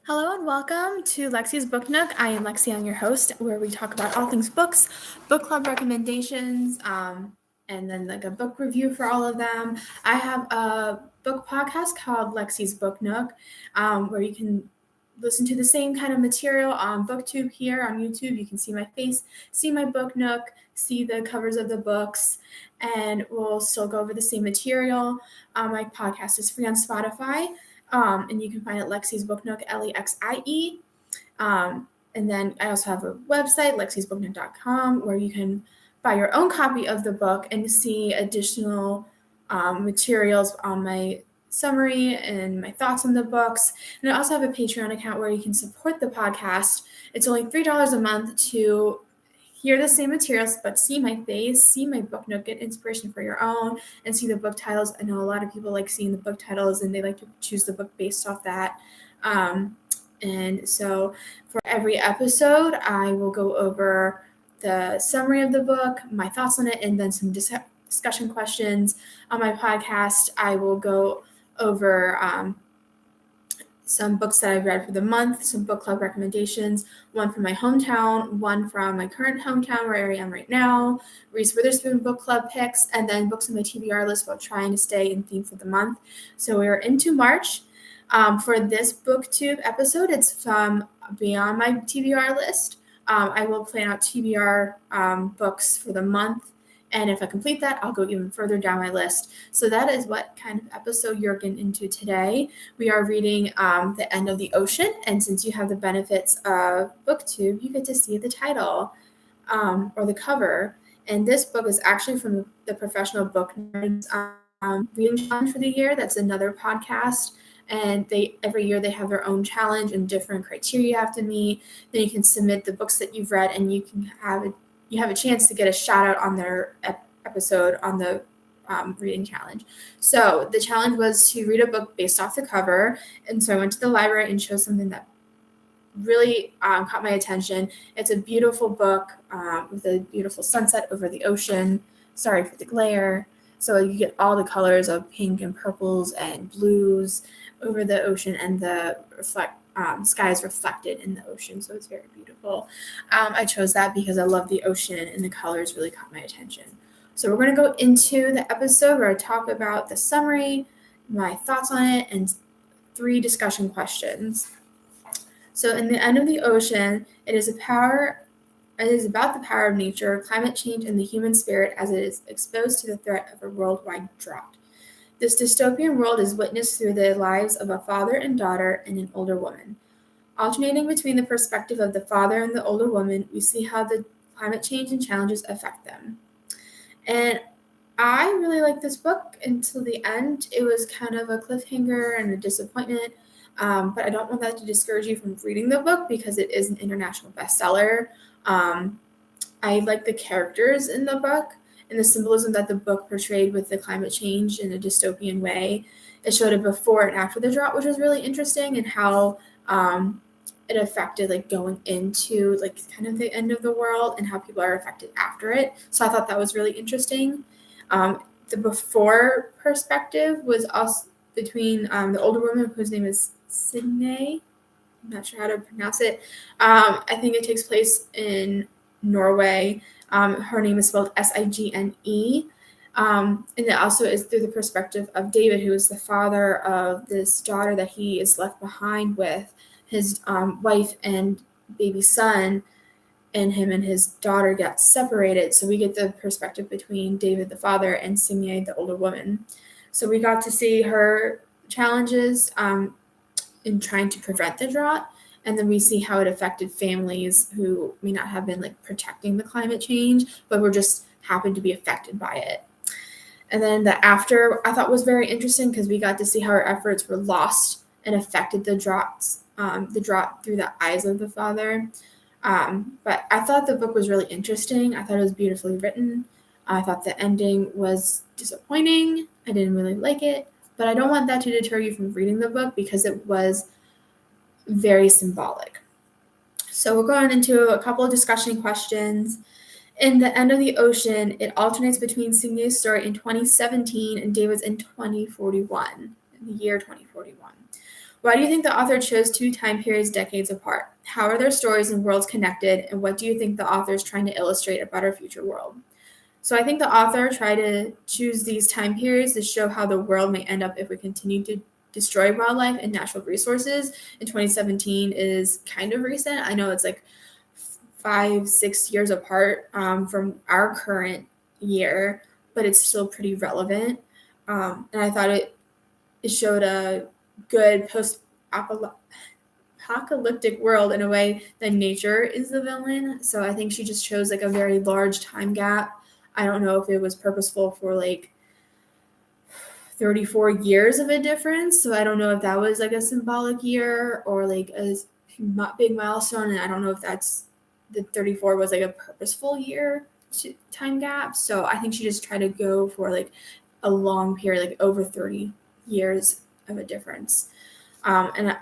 Hello and welcome to Lexi's Book Nook. I am Lexi, I'm your host, where we talk about all things books, book club recommendations, and then like a book review for all of them. I have a book podcast called Lexi's Book Nook, where you can listen to the same kind of material on BookTube here on YouTube. You can see my face, see my book nook, see the covers of the books, and we'll still go over the same material. My podcast is free on Spotify. And you can find it Lexi's Book Nook, Lexie. And then I also have a website, lexisbooknook.com, where you can buy your own copy of the book and see additional materials on my summary and my thoughts on the books. And I also have a Patreon account where you can support the podcast. It's only $3 a month to hear the same materials, but see my face, see my book nook, get inspiration for your own, and see the book titles. I know a lot of people like seeing the book titles and they like to choose the book based off that. And so for every episode, I will go over the summary of the book, my thoughts on it, and then some discussion questions. On my podcast, I will go over some books that I've read for the month, some book club recommendations, one from my hometown, one from my current hometown where I am right now, Reese Witherspoon book club picks, and then books on my TBR list while trying to stay in theme for the month. So we're into March. For this BookTube episode, it's from beyond my TBR list. I will plan out TBR books for the month. And if I complete that, I'll go even further down my list. So that is what kind of episode you're getting into today. We are reading The End of the Ocean. And since you have the benefits of BookTube, you get to see the title or the cover. And this book is actually from the Professional Book Nerds Reading Challenge for the year. That's another podcast. And every year they have their own challenge and different criteria you have to meet. Then you can submit the books that you've read, and you have a chance to get a shout out on their episode on the reading challenge. So the challenge was to read a book based off the cover. And so I went to the library and chose something that really caught my attention. It's a beautiful book with a beautiful sunset over the ocean. Sorry for the glare. So you get all the colors of pink and purples and blues over the ocean, and the sky is reflected in the ocean, so it's very beautiful. I chose that because I love the ocean, and the colors really caught my attention. So we're going to go into the episode where I talk about the summary, my thoughts on it, and 3 discussion questions. So in The End of the Ocean, it is about the power of nature, climate change, and the human spirit as it is exposed to the threat of a worldwide drought. This dystopian world is witnessed through the lives of a father and daughter and an older woman. Alternating between the perspective of the father and the older woman, we see how the climate change and challenges affect them. And I really liked this book until the end. It was kind of a cliffhanger and a disappointment, but I don't want that to discourage you from reading the book because it is an international bestseller. I like the characters in the book and the symbolism that the book portrayed with the climate change in a dystopian way. It showed it before and after the drought, which was really interesting, and how it affected like going into like kind of the end of the world and how people are affected after it. So I thought that was really interesting. The before perspective was also between the older woman whose name is Signe. I'm not sure how to pronounce it. I think it takes place in Norway. Her name is spelled Signe. And it also is through the perspective of David, who is the father of this daughter that he is left behind with his wife and baby son, and him and his daughter get separated. So we get the perspective between David, the father, and Signe, the older woman. So we got to see her challenges in trying to prevent the drought. And then we see how it affected families who may not have been like protecting the climate change, but were just happened to be affected by it. And then the after I thought was very interesting because we got to see how her efforts were lost and affected the drought through the eyes of the father. But I thought the book was really interesting. I thought it was beautifully written. I thought the ending was disappointing. I didn't really like it, but I don't want that to deter you from reading the book because it was very symbolic. So we're going into a couple of discussion questions. In The End of the Ocean, it alternates between Signe's story in 2017 and David's in 2041, in the year 2041. Why do you think the author chose two time periods decades apart? How are their stories and worlds connected? And what do you think the author is trying to illustrate about our future world? So I think the author tried to choose these time periods to show how the world may end up if we continue to destroy wildlife and natural resources. In 2017 is kind of recent. I know it's like 5-6 years apart from our current year, but it's still pretty relevant. And I thought it showed a good post-apocalyptic world in a way that nature is the villain. So I think she just chose like a very large time gap. I don't know if it was purposeful for like 34 years of a difference. So I don't know if that was like a symbolic year or like a big milestone. And I don't know if that's the 34 was like a purposeful year time gap. So I think she just tried to go for like a long period, like over 30 years of a difference. And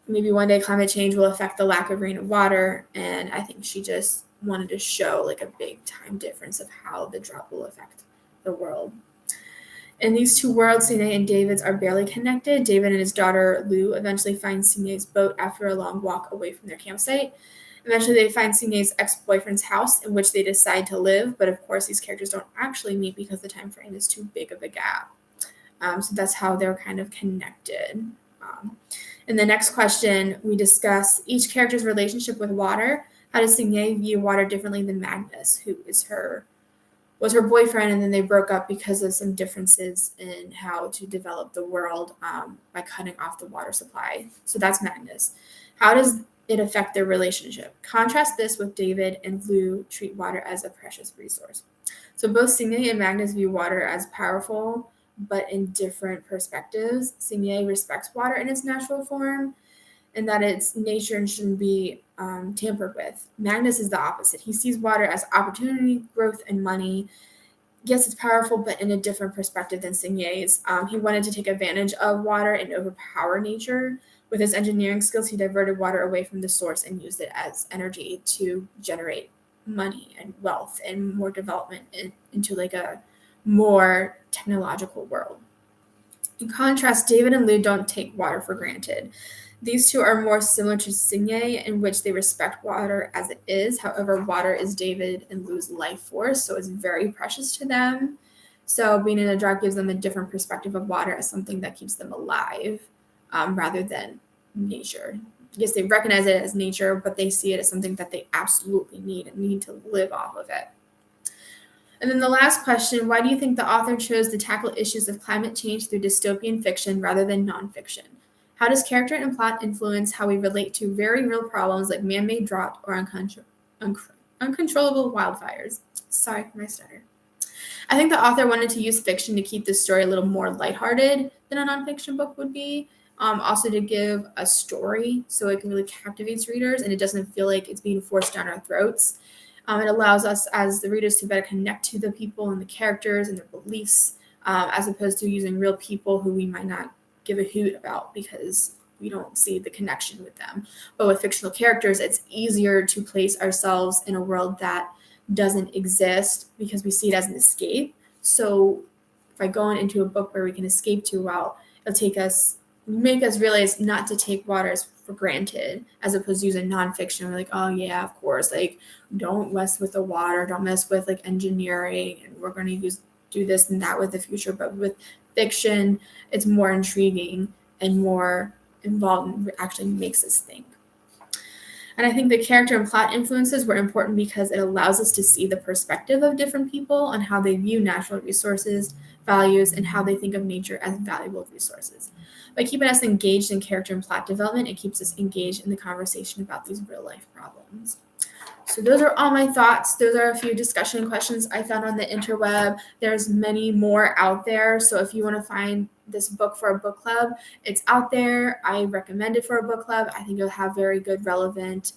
maybe one day climate change will affect the lack of rain and water. And I think she just wanted to show like a big time difference of how the drought will affect the world. In these two worlds, Signe and David's are barely connected. David and his daughter Lou eventually find Signe's boat after a long walk away from their campsite. Eventually, they find Signe's ex-boyfriend's house in which they decide to live, but of course, these characters don't actually meet because the time frame is too big of a gap. So that's how they're kind of connected. In the next question, we discuss each character's relationship with water. How does Signe view water differently than Magnus, who was her boyfriend, and then they broke up because of some differences in how to develop the world by cutting off the water supply. So that's Magnus. How does it affect their relationship? Contrast this with David and Lou treat water as a precious resource. So both Signe and Magnus view water as powerful, but in different perspectives. Signe respects water in its natural form and that it's nature and shouldn't be tampered with. Magnus is the opposite. He sees water as opportunity, growth, and money. Yes, it's powerful, but in a different perspective than Signe's. He wanted to take advantage of water and overpower nature. With his engineering skills, he diverted water away from the source and used it as energy to generate money and wealth and more development into like a more technological world. In contrast, David and Lou don't take water for granted. These two are more similar to Signe in which they respect water as it is. However, water is David and Lou's life force, so it's very precious to them. So being in a drought gives them a different perspective of water as something that keeps them alive rather than nature. Yes, they recognize it as nature, but they see it as something that they absolutely need and need to live off of it. And then the last question, why do you think the author chose to tackle issues of climate change through dystopian fiction rather than nonfiction? How does character and plot influence how we relate to very real problems like man-made drought or uncontrollable wildfires? Sorry for my stutter. I think the author wanted to use fiction to keep the story a little more lighthearted than a nonfiction book would be. Also to give a story so it really captivates readers and it doesn't feel like it's being forced down our throats. It allows us as the readers to better connect to the people and the characters and their beliefs as opposed to using real people who we might not give a hoot about because we don't see the connection with them. But with fictional characters, it's easier to place ourselves in a world that doesn't exist because we see it as an escape. So if I go into a book where we can escape to, well, it'll make us realize not to take water for granted as opposed to using nonfiction. We're like, oh yeah, of course, like don't mess with the water, don't mess with like engineering, and we're going to do this and that with the future. But with fiction, it's more intriguing and more involved and actually makes us think. And I think the character and plot influences were important because it allows us to see the perspective of different people on how they view natural resources, values, and how they think of nature as valuable resources. By keeping us engaged in character and plot development, it keeps us engaged in the conversation about these real life problems. So those are all my thoughts. Those are a few discussion questions I found on the interweb. There's many more out there. So if you want to find this book for a book club, it's out there. I recommend it for a book club. I think you'll have very good, relevant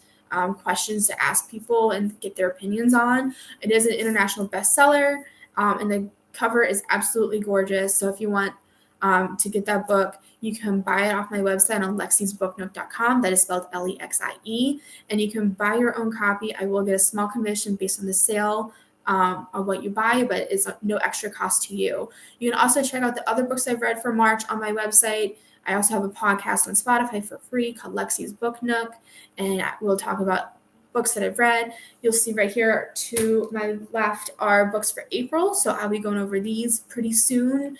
questions to ask people and get their opinions on. It is an international bestseller, and the cover is absolutely gorgeous. So if you want to get that book, you can buy it off my website on lexiesbooknook.com. That is spelled Lexie. And you can buy your own copy. I will get a small commission based on the sale of what you buy, but it's no extra cost to you. You can also check out the other books I've read for March on my website. I also have a podcast on Spotify for free called Lexi's Book Nook, and we'll talk about books that I've read. You'll see right here to my left are books for April, so I'll be going over these pretty soon.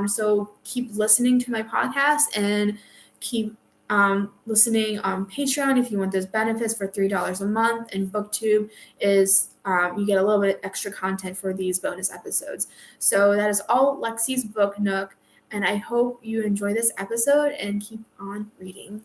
So keep listening to my podcast and keep listening on Patreon if you want those benefits for $3 a month, and BookTube is you get a little bit extra content for these bonus episodes. So that is all Lexi's Book Nook, and I hope you enjoy this episode and keep on reading.